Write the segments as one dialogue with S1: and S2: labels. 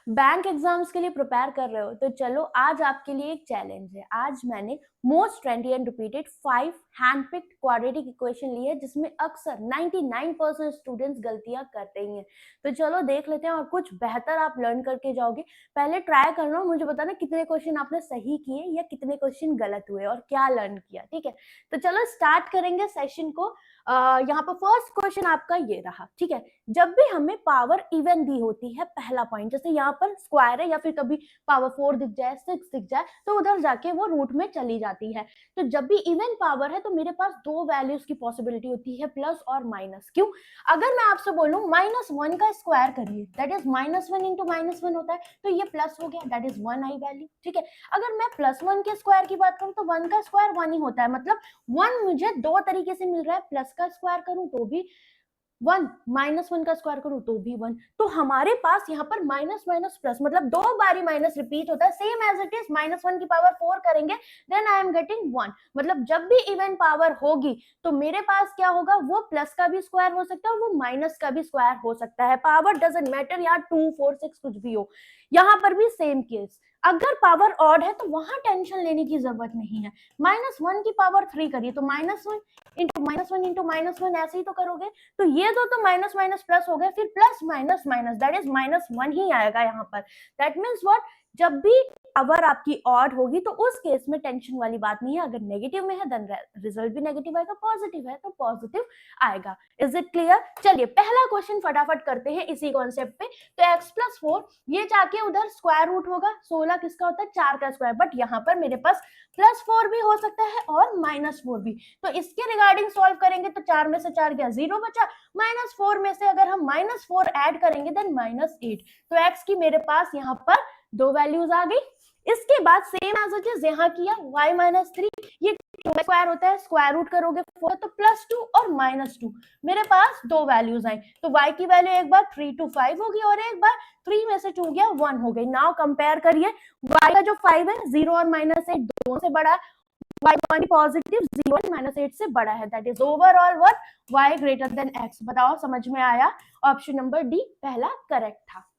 S1: Bank exams के लिए prepare कर रहे हो तो चलो आज आपके लिए एक चैलेंज है। आज मैंने most trendy and repeated 5 handpicked quadratic equation ली है जिसमें अक्सर 99% स्टूडेंट्स गलतियां करते ही हैं। तो चलो देख लेते हैं और कुछ बेहतर आप लर्न करके जाओगे। पहले ट्राई करना, मुझे बताना कितने क्वेश्चन आपने सही किए या कितने क्वेश्चन गलत हुए और क्या लर्न किया। ठीक है, तो चलो स्टार्ट करेंगे सेशन को। यहाँ पर फर्स्ट क्वेश्चन आपका ये रहा। ठीक है, जब भी हमें पावर इवन दी होती है, पहला पॉइंट जैसे यहाँ पर स्क्वायर है या फिर कभी पावर 4 दिख जाए, 6 दिख जाए तो उधर जाके वो रूट में चली जाती है। तो जब भी इवन पावर है तो मेरे पास दो वैल्यूज की पॉसिबिलिटी होती है, प्लस और माइनस। क्यों? अगर मैं आपसे बोलूं -1 का स्क्वायर करिए, दैट इज -1 इंटू -1 होता है, तो ये प्लस हो गया, दैट इज 1 आई वैल्यू। ठीक है, अगर मैं +1 के स्क्वायर की बात करूं तो 1 का स्क्वायर 1 ही होता है, मतलब 1 मुझे दो तरीके से मिल रहा है, प्लस का स्क्वायर करूं तो भी 1, -1 का स्क्वायर करूं तो भी 1। तो हमारे पास यहाँ पर माइनस माइनस प्लस, मतलब दो बारी माइनस रिपीट होता है, सेम एज इट इज -1 की पावर 4 करेंगे देन आई एम गेटिंग 1। मतलब जब भी इवन पावर होगी तो मेरे पास क्या होगा, वो प्लस का भी स्क्वायर हो सकता है और वो माइनस का भी स्क्वायर हो सकता है। पावर डजंट मैटर, यहाँ 2, 4, 6 कुछ भी हो। यहाँ पर भी सेम केस, अगर पावर ऑड है तो वहां टेंशन लेने की जरूरत नहीं है। -1 की पावर 3 करिए तो -1 इंटू -1 ऐसे ही तो करोगे। तो ये दो तो माइनस माइनस प्लस हो गए, फिर plus minus minus that is -1 ही आएगा यहाँ पर। दैट मीन्स व्हाट, जब भी पावर आपकी ऑड होगी तो उस केस में टेंशन वाली बात नहीं है। अगर नेगेटिव में है देन रिजल्ट भी नेगेटिव आएगा, पॉजिटिव है तो पॉजिटिव आएगा। Is it clear? चलिए पहला क्वेश्चन फटाफट करते हैं इसी कॉन्सेप्ट पे। तो x+4 ये जाके उधर स्क्वायर रूट होगा, 16 किसका होता है, 4 का स्क्वायर, बट यहाँ पर मेरे पास +4 भी हो सकता है और -4 भी। तो इसके रिगार्डिंग सॉल्व करेंगे तो 4 में से 4 गया, 0 बचा। -4 में से अगर हम -4 ऐड करेंगे देन -8। तो x की मेरे पास यहाँ पर दो वैल्यूज आ गई। इसके बाद सेम एज इट इज यहाँ किया, y-3 ये 2 स्क्वायर होता है, स्क्वायर रूट करोगे 4 तो +2 और -2, मेरे पास दो वैल्यूज आई। तो y की वैल्यू एक बार 3 to 5 होगी और एक बार 3 में से 2 गया 1 हो गई। नाउ कंपेयर करिए, y का जो 5 है 0 और -8 दोनों से बड़ा है, y1 पॉजिटिव 0 और -8 से बड़ा है, that is overall what, y greater than x। बताओ समझ में आया? ऑप्शन नंबर डी पहला करेक्ट था।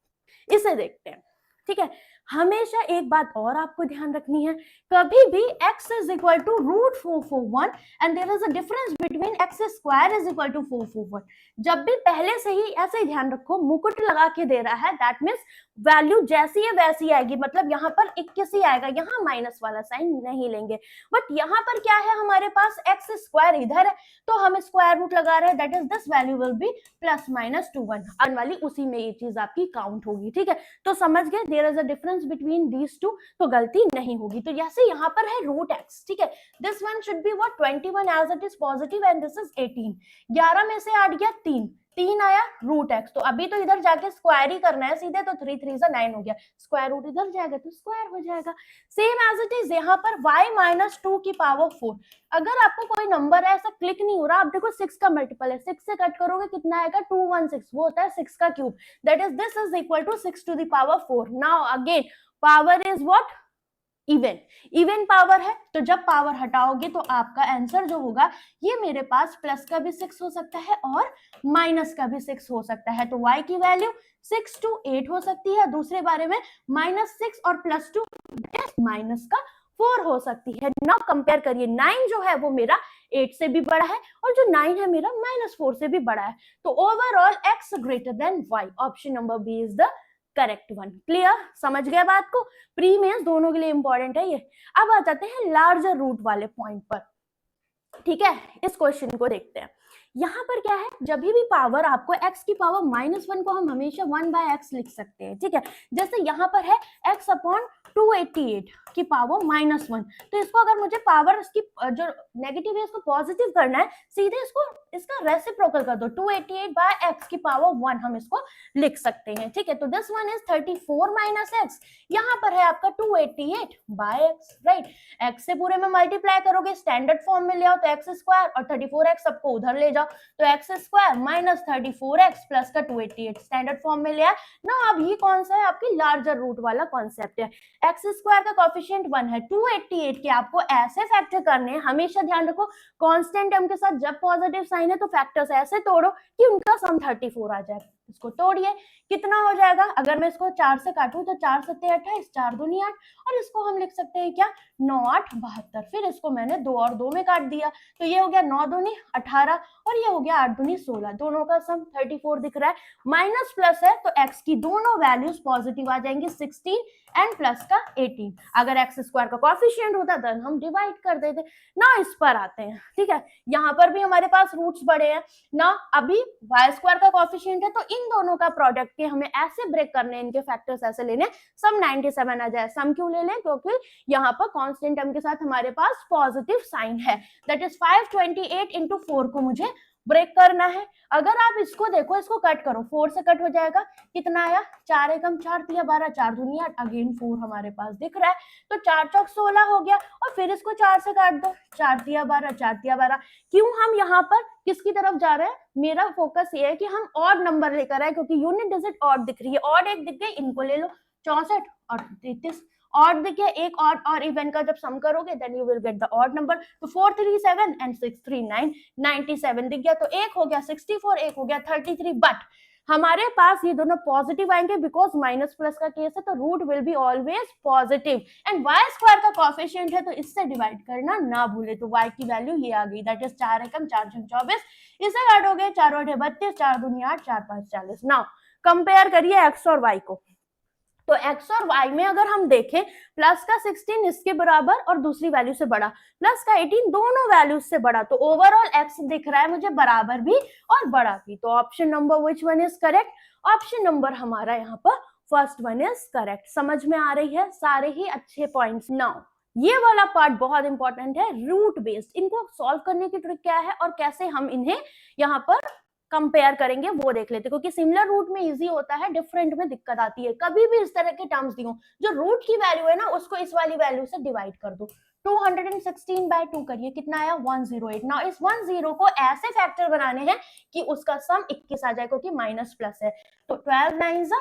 S1: इसे देखते हैं। ठीक है, हमेशा एक बात और आपको ध्यान रखनी है, कभी भी x is equal to √441 and there is a difference between x square is equal to 441। जब भी पहले से ही ऐसे ही ध्यान रखो, मुकुट लगा के दे रहा है, दैट मीन्स वैल्यू जैसी है वैसी आएगी, मतलब यहाँ पर 21 ही आएगा, यहाँ माइनस वाला साइन नहीं लेंगे। बट यहाँ पर क्या है, हमारे पास x स्क्वायर इधर है तो हम स्क्वायर रूट लगा रहे हैं, that is this value will be +-2 1 वाली, उसी में ये चीज आपकी काउंट होगी। ठीक है, तो समझ गए, there is a difference between these two, तो गलती नहीं होगी। तो जैसे यहाँ पर है √x, ठीक है, this one should be what 21 as it is positive and this is 18। 11 में से 8 गया 3 आया √x, तो अभी तो इधर जाके स्क्वायर ही करना है सीधे, तो 3 3 से 9 हो गया, स्क्वायर रूट इधर जाएगा तो स्क्वायर हो जाएगा। सेम एज इट इज यहाँ पर y-2 की पावर 4। अगर आपको कोई नंबर है ऐसा क्लिक नहीं हो रहा, आप देखो 6 का मल्टीपल है, 6 से कट करोगे कितना आएगा, 216, वो होता है 6 का cube, that is this is equal to 6 to the power 4। Now again power is what, even power है, तो जब पावर हटाओगे तो आपका आंसर जो होगा, ये मेरे पास प्लस का भी 6 हो सकता है और माइनस का भी 6 हो सकता है। तो y की वैल्यू 6 to 8 हो सकती है, दूसरे बारे में -6 और +2 माइनस का 4 हो सकती है। नाउ कंपेयर करिए, 9 जो है वो मेरा 8 से भी बड़ा है और जो 9 है मेरा -4 से भी बड़ा है। तो overall x greater than y, option number B is the correct one. Clear? समझ गया बात को? प्री मेंस दोनों के लिए इंपॉर्टेंट है ये। अब आ जाते हैं लार्जर रूट वाले पॉइंट पर। ठीक है, इस क्वेश्चन को देखते हैं। यहाँ पर क्या है, जब भी पावर आपको x की पावर -1 को हम हमेशा 1/x लिख सकते हैं। ठीक है, जैसे यहाँ पर है x/288 की पावर -1, तो इसको अगर मुझे पावर इसकी जो नेगेटिव है इसको पॉजिटिव करना है, सीधे इसको इसका रेसिप्रोकल कर दो, 288/x की पावर 1 हम इसको लिख सकते हैं। ठीक है, तो दिस वन इज 34 - x, यहाँ पर है आपका 288/x, राइट। x से पूरे में मल्टीप्लाई करोगे, स्टैंडर्ड फॉर्म में ले आओ तो x स्क्वायर और 34x सबको उधर ले जाओ, तो x स्क्वायर -34x प्लस का 288 स्टैंडर्ड फॉर्म में लिया ना। अब ये कौन सा है, आपकी लार्जर रूट वाला कॉन्सेप्ट है। x स्क्वायर का कोएफिशिएंट 1 है, 288 के आपको ऐसे फैक्टर करने हैं, हमेशा ध्यान रखो कांस्टेंट टर्म के साथ जब पॉजिटिव साइन है तो फैक्टर्स ऐसे तोड़ो कि उनका सम 34 आ जाए। इसको तोड़िए, कितना हो जाएगा? अगर मैं इसको 4 से काटूं तो 4 सत्ते 28, 4 दूनी 8, और इसको हम लिख सकते हैं क्या? 9 8 72। फिर इसको मैंने 2 और 2 में काट दिया, तो ये हो गया 9 दूनी 18 और ये हो गया 8 दूनी 16। दोनों का सम 34 दिख रहा है। माइनस प्लस है तो x की दोनों वैल्यूज पॉजिटिव आ जाएंगी, 16 एंड प्लस का 18। अगर एक्स स्क्वायर का कोएफिशिएंट होता देन हम डिवाइड कर देते ना। इस पर आते हैं, ठीक है, यहाँ पर भी हमारे पास रूट्स बड़े हैं ना। अभी वाई स्क्वायर का कोएफिशिएंट है तो इन दोनों का प्रोडक्ट के हमें ऐसे ब्रेक करने, इनके फैक्टर्स ऐसे लेने, सम 97 आ जाए। सम क्यों ले लें? क्योंकि यहाँ पर कांस्टेंट टर्म के साथ हमारे पास पॉजिटिव साइन है, दैट इज 528 इंटू 4 को मुझे ब्रेक करना है। अगर आप इसको देखो, इसको कट करो, 4 से कट हो जाएगा, कितना आया? 4 एकम 4 तिया 12, 4 दूनी 8, अगेन 4 हमारे पास दिख रहा है, तो 4 चौक 16 हो गया। और फिर इसको 4 से काट दो, 4 तिया 12, 4 तिया 12। क्यों हम यहाँ पर किसकी तरफ जा रहे हैं? मेरा फोकस ये है कि हम ऑड नंबर लेकर आए, क्योंकि यूनिट डिजिट ऑड दिख रही है। ऑड एक दिख गई, इनको ले लो, 64 और 33। ऑड दिखे, एक ऑड और इवन का जब सम करोगे then you will get the odd number. तो 437 एंड 639, 97 दिख गया। तो एक हो गया 64, एक हो गया 33। बट हमारे पास ये दोनों पॉजिटिव आएंगे बिकॉज माइनस प्लस का केस है, तो root will be always positive. And Y square का कोएफिशिएंट है तो इससे डिवाइड करना ना भूले। तो वाई की वैल्यू ये आ गई, दैट इज 4 एकम 4 छम 24। इसे काटोगे, 4 8 32, 4 दूनी 8, 4 5 40। नाउ कंपेयर करिए एक्स और वाई को। तो x और y में अगर हम देखें, प्लस का 16 इसके बराबर और दूसरी वैल्यू से बड़ा, प्लस का 18 दोनों वैल्यूज से बड़ा, तो ओवरऑल x दिख रहा है मुझे बराबर भी और बड़ा भी। तो option number which one is correct? Option number हमारा यहाँ पर फर्स्ट वन इज करेक्ट। समझ में आ रही है? सारे ही अच्छे पॉइंट्स। नाउ ये वाला पार्ट बहुत इंपॉर्टेंट है, रूट बेस्ड। इनको सॉल्व करने की ट्रिक क्या है और कैसे हम इन्हें यहाँ पर कंपेयर करेंगे वो देख लेते, क्योंकि सिमिलर रूट में इजी होता है, डिफरेंट में दिक्कत आती है। कभी भी इस तरह के टर्म्स दी हो, जो रूट की वैल्यू है ना उसको इस वाली वैल्यू से डिवाइड कर दो। 216 बाय 2 करिए, कितना आया? 108। नाउ इस 10 को ऐसे फैक्टर बनाने हैं कि उसका सम 21 आ जाए, क्योंकि माइनस प्लस है। तो 12 9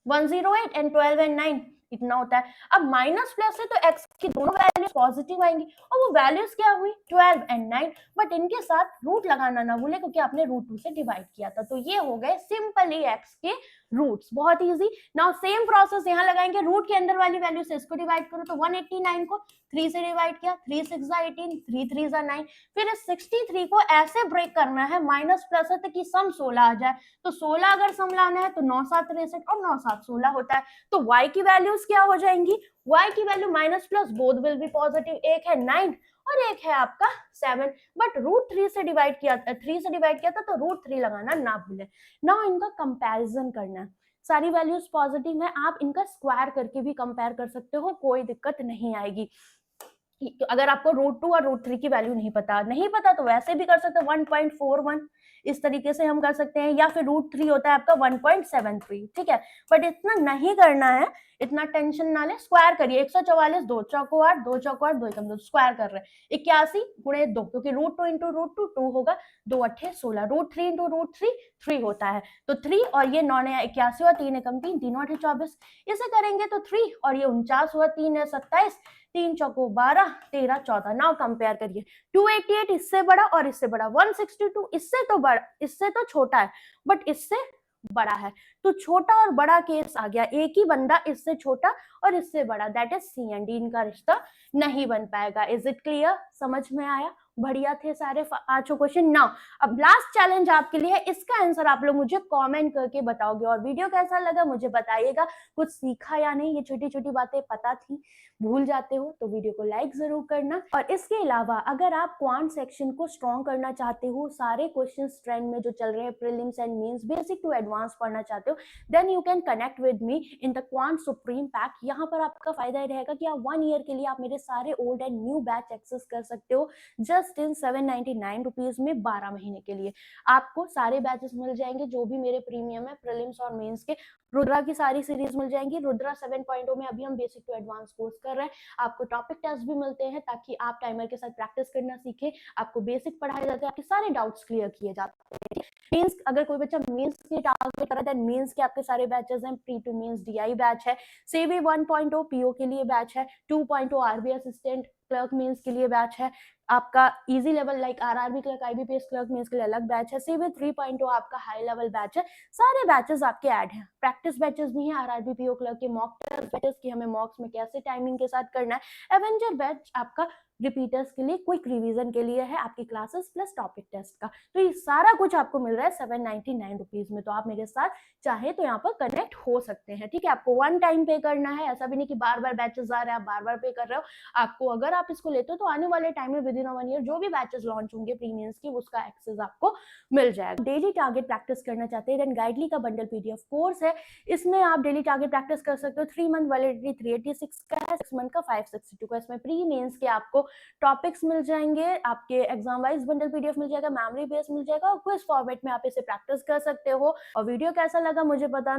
S1: 108 एंड 12 एंड 9 इतना होता है। अब माइनस प्लस है तो x की दोनों वैल्यूज पॉजिटिव आएंगी, और वो वैल्यूज क्या हुई? 12 एंड 9। बट इनके साथ रूट लगाना ना भूले, क्योंकि आपने रूट 2 से डिवाइड किया था। तो ये हो गए सिंपली x के रूट्स, बहुत इजी। नाउ सेम प्रोसेस यहाँ लगाएंगे, रूट के अंदर वाली वैल्यू से इसको डिवाइड करो। तो 189 को 3 से डिवाइड किया, 3 6 18, 3 3 9। फिर इस 63 को ऐसे ब्रेक करना है, माइनस प्लस है कि सम 16 आ जाए। तो 16 अगर सम लाना है तो 9 7 63 और 9 7 16 होता है। तो y की वैल्यूज क्या हो जाएंगी? y की value minus plus both will be positive. एक है 9 और एक है आपका 7। बट रूट 3 से डिवाइड किया था, 3 से डिवाइड किया था, तो रूट 3 लगाना ना भूले। नाउ इनका कंपैरिजन करना है, सारी वैल्यूज पॉजिटिव है, आप इनका स्क्वायर करके भी कंपेयर कर सकते हो, कोई दिक्कत नहीं आएगी। तो अगर आपको रूट 2 और रूट 3 की वैल्यू नहीं पता तो वैसे भी कर सकते हो, 1.41 इस तरीके से हम कर सकते हैं, या फिर रूट 3 होता है आपका 1.73, ठीक है। बट इतना नहीं करना है, इतना टेंशन ना ले, स्क्वायर करिए। 144, 2 चौको 8, 2 चौको 8, 2 एकम 2, स्क्वायर कर रहे हैं। 81 गुणे 2, क्योंकि रूट 2 इंटू रूट 2 2 होगा, 2 8 16। रूट 3 इंटू रूट 3 3 होता है, तो 3 और ये 9 81 और 3 एकम 3, 3 8 24। इसे करेंगे तो 3 और ये 49 हुआ, 3 है 27, 3 चौको 12, 13 14। नाउ कंपेयर करिए, 288 इससे बड़ा और इससे बड़ा, 162 इससे तो बड़ा, इससे तो छोटा है बट इससे बड़ा है। तो छोटा और बड़ा केस आ गया, एक ही बंदा इससे छोटा और इससे बड़ा, that is C and D. इनका रिश्ता नहीं बन पाएगा। Is it clear? समझ में आया? बढ़िया थे सारे 5 क्वेश्चन। नाउ अब लास्ट चैलेंज आपके लिए है, इसका आंसर आप लोग मुझे कमेंट करके बताओगे। और वीडियो कैसा लगा मुझे बताइएगा, कुछ सीखा या नहीं, ये छोटी छोटी बातें पता थी भूल जाते हो तो वीडियो को लाइक जरूर करना। और इसके अलावा अगर आप क्वांट सेक्शन को स्ट्रॉन्ग करना चाहते हो, सारे क्वेश्चन ट्रेंड में जो चल रहे हैं prelims and mains basic to advance पढ़ना चाहते हो, then you can connect with me in the quant supreme pack. यहाँ पर आपका फायदा रहेगा कि आप 1 ईयर के लिए आप मेरे सारे old and new batch access कर सकते हो जस्ट इन 799 रुपीज में 12 महीने के लिए। आपको सारे बैचेस मिल जाएंगे जो भी मेरे प्रीमियम है, प्रीलिम्स और मेंस के। रुद्रा की सारी सीरीज मिल जाएंगी। रुद्रा 7.0 में अभी हम बेसिक टू एडवांस कोर्स कर रहे हैं। आपको टॉपिक टेस्ट भी मिलते हैं ताकि आप टाइमर के साथ प्रैक्टिस करना सीखें। आपको बेसिक पढ़ाया जाता है, आपके सारे डाउट्स क्लियर किए जाते हैं। मींस अगर कोई बच्चा मींस के टारगेट कर रहा है देन मींस के आपके सारे बैचेस हैं। Pre to mains DI batch है, सीवी 1.0 पीओ के लिए बैच है, 2.0 आरबी असिस्टेंट क्लर्क मींस के लिए बैच है, आपका easy level like RRB clerk, IBPS clerk means के लिए अलग बैच है, सीवी 3.0 आपका हाई लेवल बैच है। सारे बैचेस आपके ऐड हैं। प्रैक्टिस बैचेस भी हैं, आरआरबी पीओ क्लर्क के मॉक टेस्ट बैचेस की हमें मॉक्स में कैसे टाइमिंग के साथ करना है। एवेंजर बैच आपका रिपीटर्स के लिए क्विक रिवीजन के लिए है, आपकी क्लासेस प्लस टॉपिक टेस्ट का। तो ये सारा कुछ आपको मिल रहा है 799 रुपीज में। तो आप मेरे साथ चाहे तो यहाँ पर कनेक्ट हो सकते हैं, ठीक है। आपको वन टाइम पे करना है, ऐसा भी नहीं कि बार बार बैचेस आ रहे हैं आप बार बार पे कर रहे हो। आपको अगर आप इसको लेते हो तो आने वाले टाइम में विद इन 1 ईयर जो भी बैचेस लॉन्च होंगे प्रीमियम्स की उसका एक्सेस आपको मिल जाएगा। डेली टारगेट प्रैक्टिस करना चाहते हैं देन गाइडली का बंडल पीडीएफ कोर्स है, इसमें आप डेली टारगेट प्रैक्टिस कर सकते हो। 3 मंथ वैलिडिटी 386 का है, 6 मंथ का 562 का। इसमें प्री मेंस के आपको टॉपिक्स मिल जाएंगे, आपके एग्जाम वाइज बंडल पीडीएफ मिल जाएगा, मेमोरी बेस मिल जाएगा और क्विज फॉर्मेट में आप इसे प्रैक्टिस कर सकते हो। और वीडियो कैसा लगा मुझे बताना।